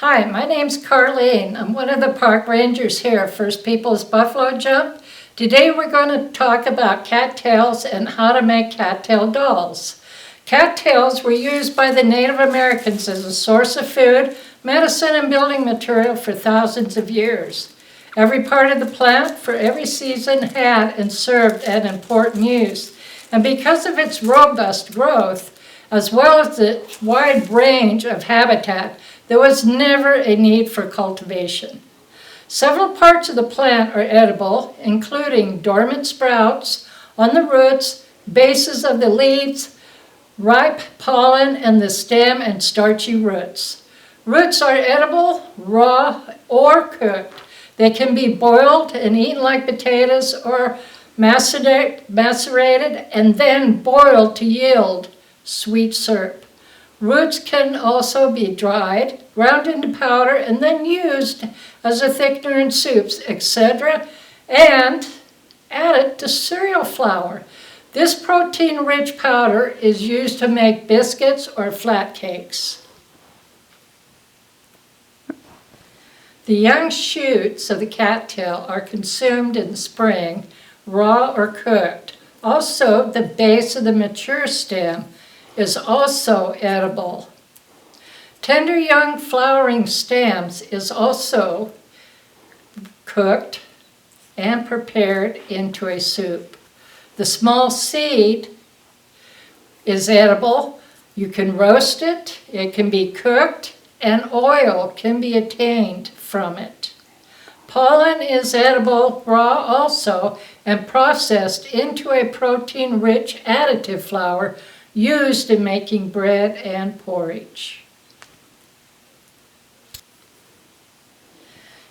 Hi, my name's Karlene. I'm one of the park rangers here at First Peoples Buffalo Jump. Today we're going to talk about cattails and how to make cattail dolls. Cattails were used by the Native Americans as a source of food, medicine, and building material for thousands of years. Every part of the plant for every season had and served an important use. And because of its robust growth, as well as its wide range of habitat, there was never a need for cultivation. Several parts of the plant are edible, including dormant sprouts on the roots, bases of the leaves, ripe pollen, and the stem and starchy roots. Roots are edible, raw, or cooked. They can be boiled and eaten like potatoes or macerated and then boiled to yield sweet syrup. Roots can also be dried, ground into powder, and then used as a thickener in soups, etc., and added to cereal flour. This protein-rich powder is used to make biscuits or flat cakes. The young shoots of the cattail are consumed in the spring, raw or cooked. Also, the base of the mature stem is also edible. Tender young flowering stems is also cooked and prepared into a soup. The small seed is edible. You can roast it, it can be cooked, and oil can be obtained from it. Pollen is edible raw also and processed into a protein-rich additive flour used in making bread and porridge.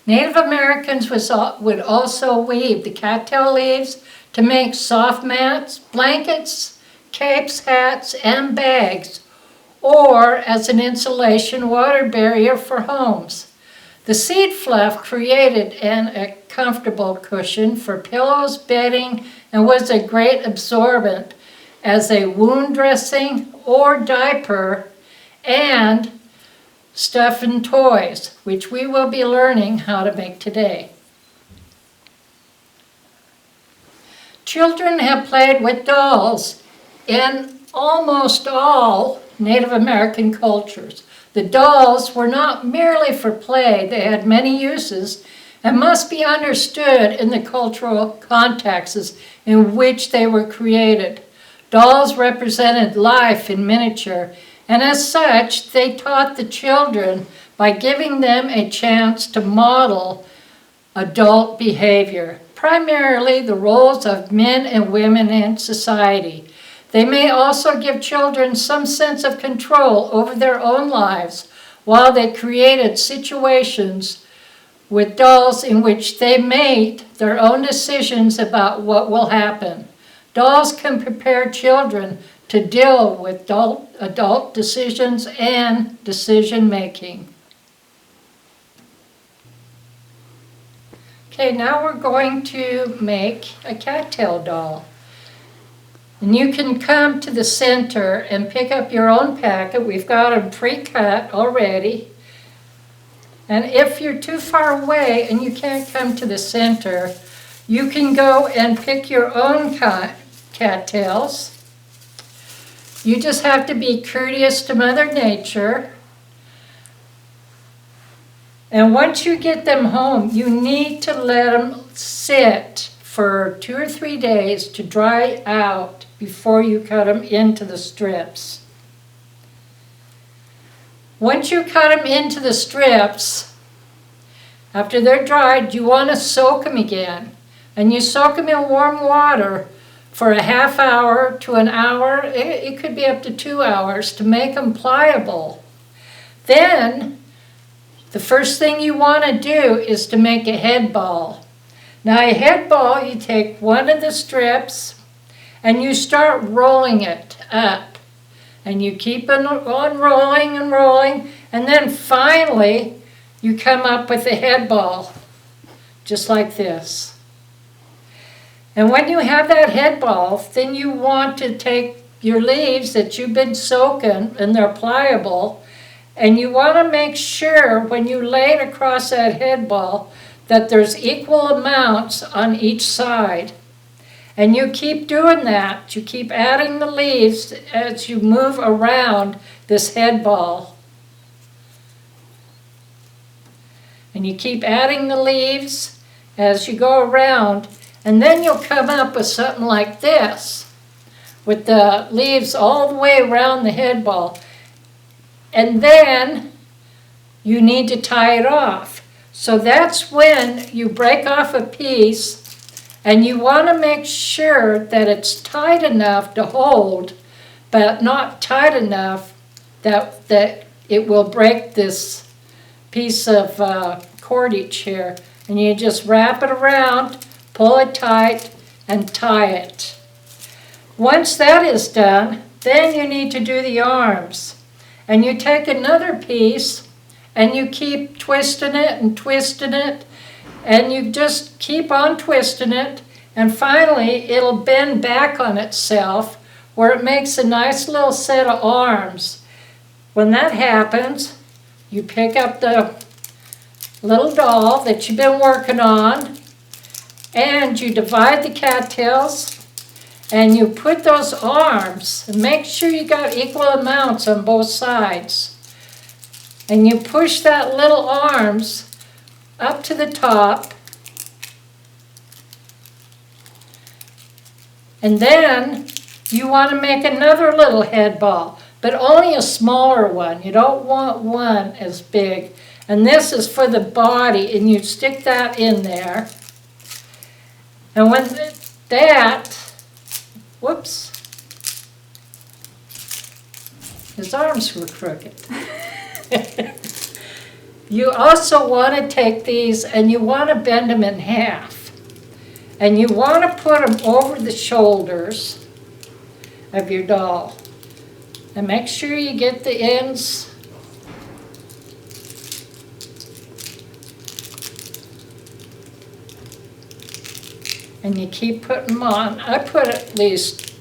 Native Americans would also weave the cattail leaves to make soft mats, blankets, capes, hats, and bags, or as an insulation water barrier for homes. The seed fluff created a comfortable cushion for pillows, bedding, and was a great absorbent as a wound dressing or diaper, and stuff and toys, which we will be learning how to make today. Children have played with dolls in almost all Native American cultures. The dolls were not merely for play, they had many uses and must be understood in the cultural contexts in which they were created. Dolls represented life in miniature, and as such, they taught the children by giving them a chance to model adult behavior, primarily the roles of men and women in society. They may also give children some sense of control over their own lives, while they created situations with dolls in which they made their own decisions about what will happen. Dolls can prepare children to deal with adult decisions and decision making. Okay, now we're going to make a cattail doll. And you can come to the center and pick up your own packet. We've got them pre-cut already. And if you're too far away and you can't come to the center, you can go and pick your own cattails. You just have to be courteous to Mother Nature. And once you get them home, you need to let them sit for 2 or 3 days to dry out before you cut them into the strips. Once you cut them into the strips, after they're dried, you want to soak them again. And you soak them in warm water for a half hour to an hour. It could be up to 2 hours to make them pliable. Then, the first thing you want to do is to make a head ball. Now, a head ball, you take one of the strips and you start rolling it up. And you keep on rolling and rolling, and then finally you come up with a head ball, just like this. And when you have that head ball, then you want to take your leaves that you've been soaking and they're pliable, And you want to make sure when you lay it across that head ball that there's equal amounts on each side. And you keep doing that. You keep adding the leaves as you move around this head ball. And you keep adding the leaves as you go around. And then you'll come up with something like this, with the leaves all the way around the head ball. And then you need to tie it off. So that's when you break off a piece, and you want to make sure that it's tight enough to hold, but not tight enough that it will break this piece of cordage here. And you just wrap it around, pull it tight, and tie it. Once that is done, then you need to do the arms. And you take another piece and you keep twisting it and twisting it, and you just keep on twisting it, and finally it'll bend back on itself where it makes a nice little set of arms. When that happens, you pick up the little doll that you've been working on, and you divide the cattails, and you put those arms, and make sure you got equal amounts on both sides. And you push that little arms up to the top. And then you want to make another little head ball, but only a smaller one. You don't want one as big. And this is for the body, and you stick that in there. And when that, whoops, his arms were crooked. You also want to take these and you want to bend them in half. And you want to put them over the shoulders of your doll. And make sure you get the ends and you keep putting them on. I put at least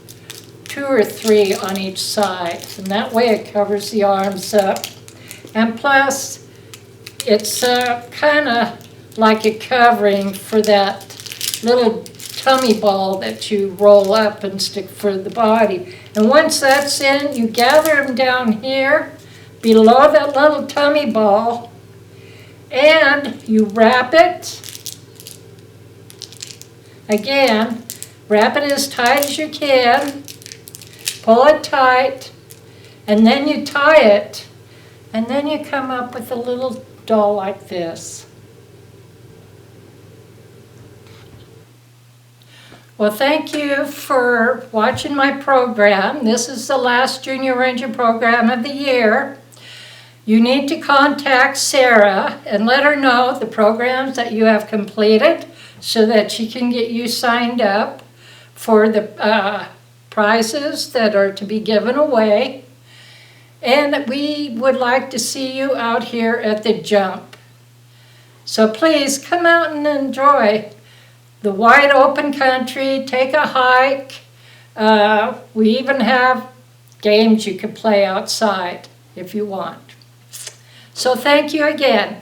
2 or 3 on each side, and that way it covers the arms up. And plus, it's kind of like a covering for that little tummy ball that you roll up and stick for the body. And once that's in, you gather them down here below that little tummy ball, and you wrap it. Again, wrap it as tight as you can, pull it tight, and then you tie it, and then you come up with a little doll like this. Well, thank you for watching my program. This is the last Junior Ranger program of the year. You need to contact Sarah and let her know the programs that you have completed so that she can get you signed up for the prizes that are to be given away. And we would like to see you out here at the jump. So please come out and enjoy the wide open country, take a hike. We even have games you can play outside if you want. So thank you again.